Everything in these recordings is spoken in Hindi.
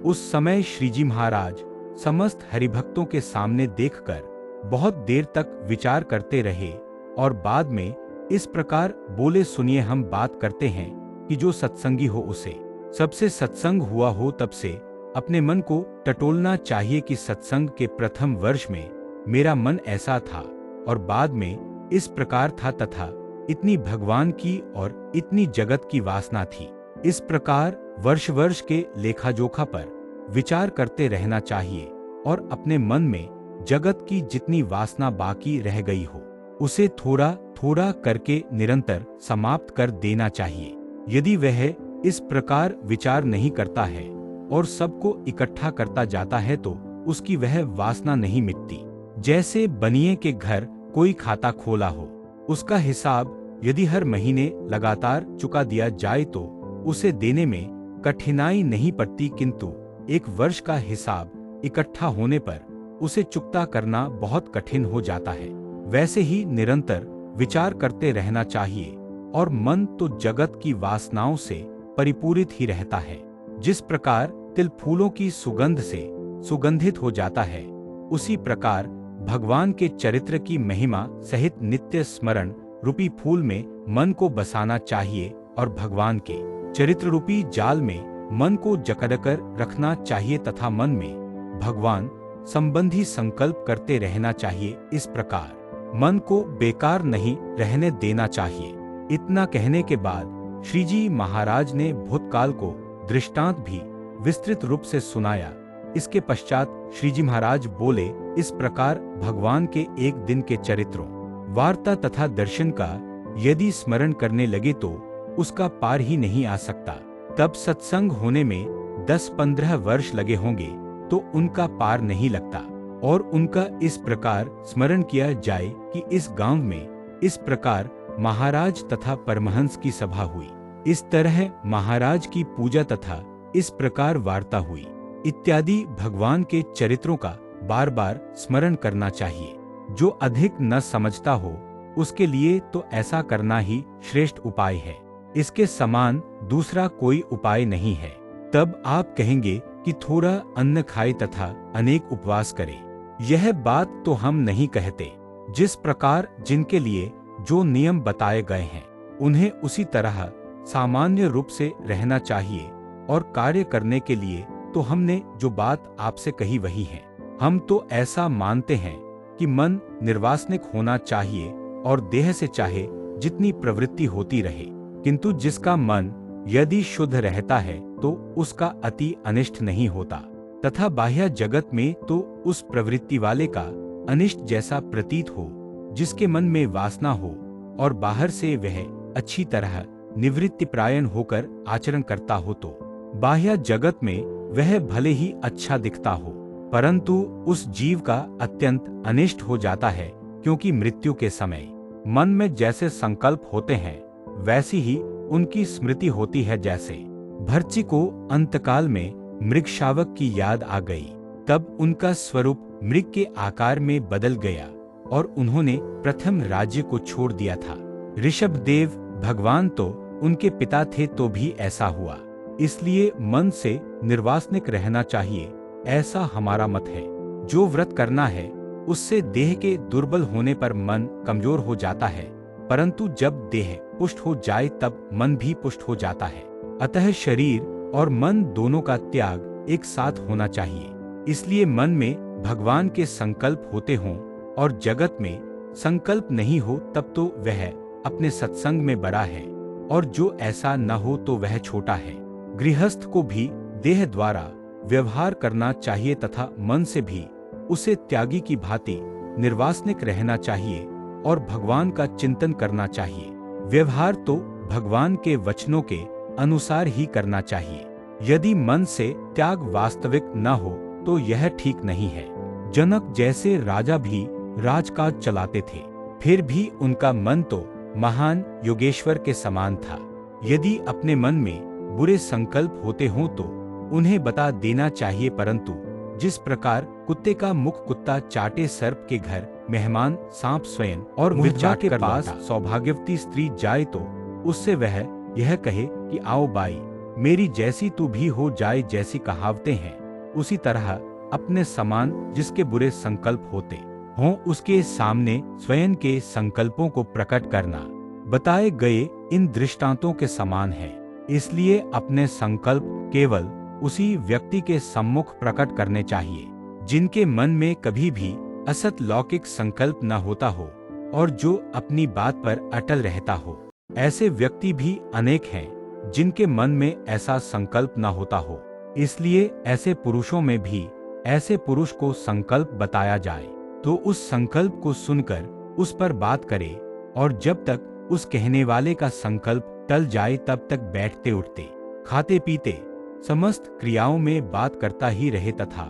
उस समय श्रीजी महाराज समस्त हरिभक्तों के सामने देखकर बहुत देर तक विचार करते रहे और बाद में इस प्रकार बोले, सुनिए, हम बात करते हैं कि जो सत्संगी हो उसे सबसे सत्संग हुआ हो। तब से अपने मन को टटोलना चाहिए कि सत्संग के प्रथम वर्ष में मेरा मन ऐसा था और बाद में इस प्रकार था तथा इतनी भगवान की और इतनी जगत की वासना थी। इस प्रकार वर्ष वर्ष के लेखाजोखा पर विचार करते रहना चाहिए और अपने मन में जगत की जितनी वासना बाकी रह गई हो उसे थोड़ा थोड़ा करके निरंतर समाप्त कर देना चाहिए। यदि वह इस प्रकार विचार नहीं करता है और सबको इकट्ठा करता जाता है तो उसकी वह वासना नहीं मिटती। जैसे बनिए के घर कोई खाता खोला हो, उसका हिसाब यदि हर महीने लगातार चुका दिया जाए तो उसे देने में कठिनाई नहीं पड़ती, किंतु एक वर्ष का हिसाब इकट्ठा होने पर उसे चुकता करना बहुत कठिन हो जाता है। वैसे ही निरंतर विचार करते रहना चाहिए और मन तो जगत की वासनाओं से परिपूरित ही रहता है। जिस प्रकार तिल फूलों की सुगंध से सुगंधित हो जाता है, उसी प्रकार भगवान के चरित्र की महिमा सहित नित्य स्मरण रूपी फूल में मन को बसाना चाहिए और भगवान के चरित्र रूपी जाल में मन को जकड़कर रखना चाहिए तथा मन में भगवान संबंधी संकल्प करते रहना चाहिए। इस प्रकार मन को बेकार नहीं रहने देना चाहिए। इतना कहने के बाद श्रीजी महाराज ने भूतकाल को दृष्टांत भी विस्तृत रूप से सुनाया। इसके पश्चात श्रीजी महाराज बोले, इस प्रकार भगवान के एक दिन के चरित्रों, वार्ता तथा दर्शन का यदि स्मरण करने लगे तो उसका पार ही नहीं आ सकता। तब सत्संग होने में 10-15 वर्ष लगे होंगे तो उनका पार नहीं लगता। और उनका इस प्रकार स्मरण किया जाए कि इस गांव में इस प्रकार महाराज तथा परमहंस की सभा हुई, इस तरह महाराज की पूजा तथा इस प्रकार वार्ता हुई इत्यादि भगवान के चरित्रों का बार बार स्मरण करना चाहिए। जो अधिक न समझता हो उसके लिए तो ऐसा करना ही श्रेष्ठ उपाय है। इसके समान दूसरा कोई उपाय नहीं है। तब आप कहेंगे कि थोड़ा अन्न खाए तथा अनेक उपवास करे। यह बात तो हम नहीं कहते। जिस प्रकार जिनके लिए जो नियम बताए गए हैं उन्हें उसी तरह सामान्य रूप से रहना चाहिए और कार्य करने के लिए तो हमने जो बात आपसे कही वही है। हम तो ऐसा मानते हैं कि मन निर्वासनिक होना चाहिए और देह से चाहे जितनी प्रवृत्ति होती रहे, किंतु जिसका मन यदि शुद्ध रहता है तो उसका अति अनिष्ट नहीं होता तथा बाह्य जगत में तो उस प्रवृत्ति वाले का अनिष्ट जैसा प्रतीत हो जिसके मन में वासना हो और बाहर से वह अच्छी तरह निवृत्तिपरायण होकर आचरण करता हो तो बाह्य जगत में वह भले ही अच्छा दिखता हो परंतु उस जीव का अत्यंत अनिष्ट हो जाता है, क्योंकि मृत्यु के समय मन में जैसे संकल्प होते हैं वैसी ही उनकी स्मृति होती है। जैसे भर्ची को अंतकाल में मृग शावक की याद आ गई, तब उनका स्वरूप मृग के आकार में बदल गया और उन्होंने प्रथम राज्य को छोड़ दिया था। ऋषभदेव भगवान तो उनके पिता थे तो भी ऐसा हुआ। इसलिए मन से निर्वासनिक रहना चाहिए, ऐसा हमारा मत है। जो व्रत करना है उससे देह के दुर्बल होने पर मन कमजोर हो जाता है, परंतु जब देह पुष्ट हो जाए तब मन भी पुष्ट हो जाता है। अतः शरीर और मन दोनों का त्याग एक साथ होना चाहिए। इसलिए मन में भगवान के संकल्प होते हों और जगत में संकल्प नहीं हो तब तो वह अपने सत्संग में बड़ा है, और जो ऐसा न हो तो वह छोटा है। गृहस्थ को भी देह द्वारा व्यवहार करना चाहिए तथा मन से भी उसे त्यागी की भांति निर्वासनिक रहना चाहिए और भगवान का चिंतन करना चाहिए। व्यवहार तो भगवान के वचनों के अनुसार ही करना चाहिए। यदि मन से त्याग वास्तविक न हो तो यह ठीक नहीं है। जनक जैसे राजा भी राजकाज चलाते थे, फिर भी उनका मन तो महान योगेश्वर के समान था। यदि अपने मन में बुरे संकल्प होते हों तो उन्हें बता देना चाहिए, परंतु जिस प्रकार कुत्ते का मुख कुत्ता चाटे सर्प के घर मेहमान सांप स्वयं और विद्या के पास सौभाग्यवती स्त्री जाए तो उससे वह यह कहे कि आओ बाई, मेरी जैसी तू भी हो जाए जैसी कहावतें हैं, उसी तरह अपने समान जिसके बुरे संकल्प होते हों उसके सामने स्वयं के संकल्पों को प्रकट करना बताए गए इन दृष्टांतों के समान है। इसलिए अपने संकल्प केवल उसी व्यक्ति के सम्मुख प्रकट करने चाहिए जिनके मन में कभी भी असत लौकिक संकल्प न होता हो और जो अपनी बात पर अटल रहता हो। ऐसे व्यक्ति भी अनेक हैं जिनके मन में ऐसा संकल्प न होता हो। इसलिए ऐसे पुरुषों में भी ऐसे पुरुष को संकल्प बताया जाए तो उस संकल्प को सुनकर उस पर बात करे और जब तक उस कहने वाले का संकल्प टल जाए तब तक बैठते उठते खाते पीते समस्त क्रियाओं में बात करता ही रहे तथा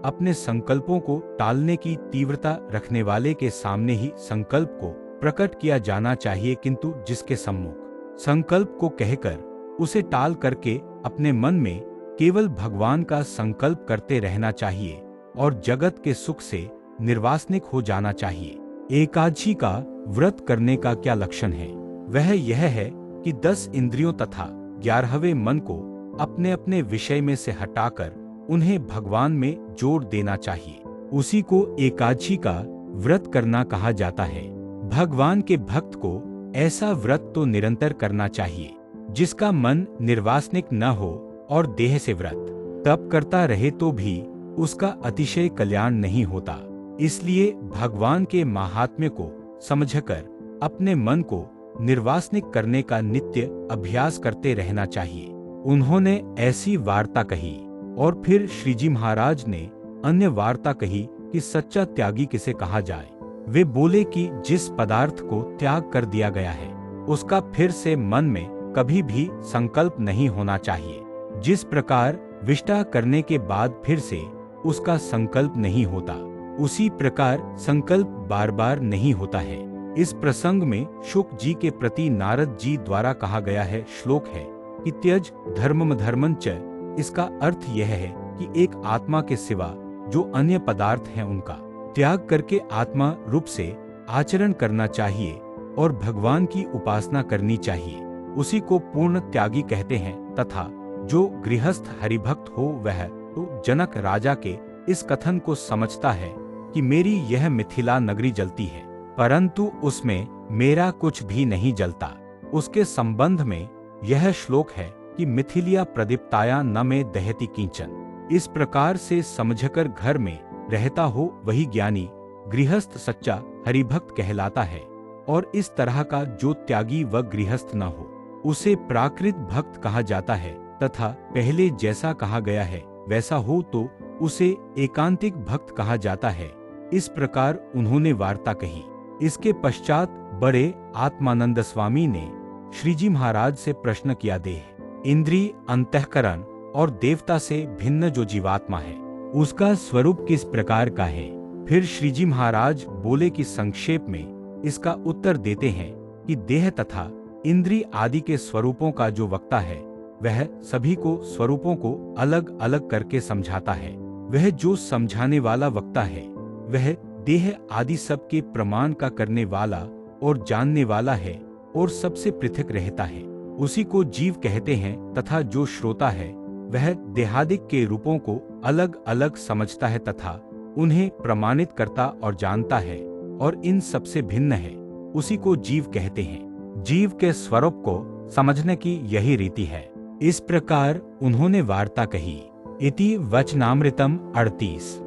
अपने संकल्पों को टालने की तीव्रता रखने वाले के सामने ही संकल्प को प्रकट किया जाना चाहिए, किंतु जिसके सम्मुख संकल्प को कहकर उसे टाल करके अपने मन में केवल भगवान का संकल्प करते रहना चाहिए और जगत के सुख से निर्वासनिक हो जाना चाहिए। एकादशी का व्रत करने का क्या लक्षण है? वह यह है कि 10 इंद्रियों तथा 11वें मन को अपने अपने विषय में से हटाकर उन्हें भगवान में जोड़ देना चाहिए। उसी को एकादशी का व्रत करना कहा जाता है। भगवान के भक्त को ऐसा व्रत तो निरंतर करना चाहिए जिसका मन निर्वासनिक न हो और देह से व्रत तप करता रहे तो भी उसका अतिशय कल्याण नहीं होता। इसलिए भगवान के महात्म्य को समझकर अपने मन को निर्वासनिक करने का नित्य अभ्यास करते रहना चाहिए। उन्होंने ऐसी वार्ता कही और फिर श्रीजी महाराज ने अन्य वार्ता कही कि सच्चा त्यागी किसे कहा जाए। वे बोले कि जिस पदार्थ को त्याग कर दिया गया है उसका फिर से मन में कभी भी संकल्प नहीं होना चाहिए। जिस प्रकार विष्टा करने के बाद फिर से उसका संकल्प नहीं होता, उसी प्रकार संकल्प बार बार नहीं होता है। इस प्रसंग में शुक जी के प्रति नारद जी द्वारा कहा गया है श्लोक है कि त्यज धर्मम धर्मं च। इसका अर्थ यह है कि एक आत्मा के सिवा जो अन्य पदार्थ हैं उनका त्याग करके आत्मा रूप से आचरण करना चाहिए और भगवान की उपासना करनी चाहिए। उसी को पूर्ण त्यागी कहते हैं तथा जो गृहस्थ हरिभक्त हो वह तो जनक राजा के इस कथन को समझता है कि मेरी यह मिथिला नगरी जलती है परंतु उसमें मेरा कुछ भी नहीं जलता। उसके संबंध में यह श्लोक है कि मिथिलिया प्रदीप्ताया न में दहति किंचन। इस प्रकार से समझकर घर में रहता हो वही ज्ञानी गृहस्थ सच्चा हरिभक्त कहलाता है और इस तरह का जो त्यागी व गृहस्थ न हो उसे प्राकृत भक्त कहा जाता है तथा पहले जैसा कहा गया है वैसा हो तो उसे एकांतिक भक्त कहा जाता है। इस प्रकार उन्होंने वार्ता कही। इसके पश्चात बड़े आत्मानंद स्वामी ने श्रीजी महाराज से प्रश्न किया, देह इंद्रिय अंतःकरण और देवता से भिन्न जो जीवात्मा है उसका स्वरूप किस प्रकार का है? फिर श्रीजी महाराज बोले कि संक्षेप में इसका उत्तर देते हैं कि देह तथा इंद्रिय आदि के स्वरूपों का जो वक्ता है वह सभी को स्वरूपों को अलग अलग करके समझाता है। वह जो समझाने वाला वक्ता है वह देह आदि सब के प्रमाण का करने वाला और जानने वाला है और सबसे पृथक रहता है। उसी को जीव कहते हैं तथा जो श्रोता है वह देहादिक के रूपों को अलग अलग समझता है तथा उन्हें प्रमाणित करता और जानता है और इन सबसे भिन्न है, उसी को जीव कहते हैं। जीव के स्वरूप को समझने की यही रीति है। इस प्रकार उन्होंने वार्ता कही। इति वचनामृतम 38।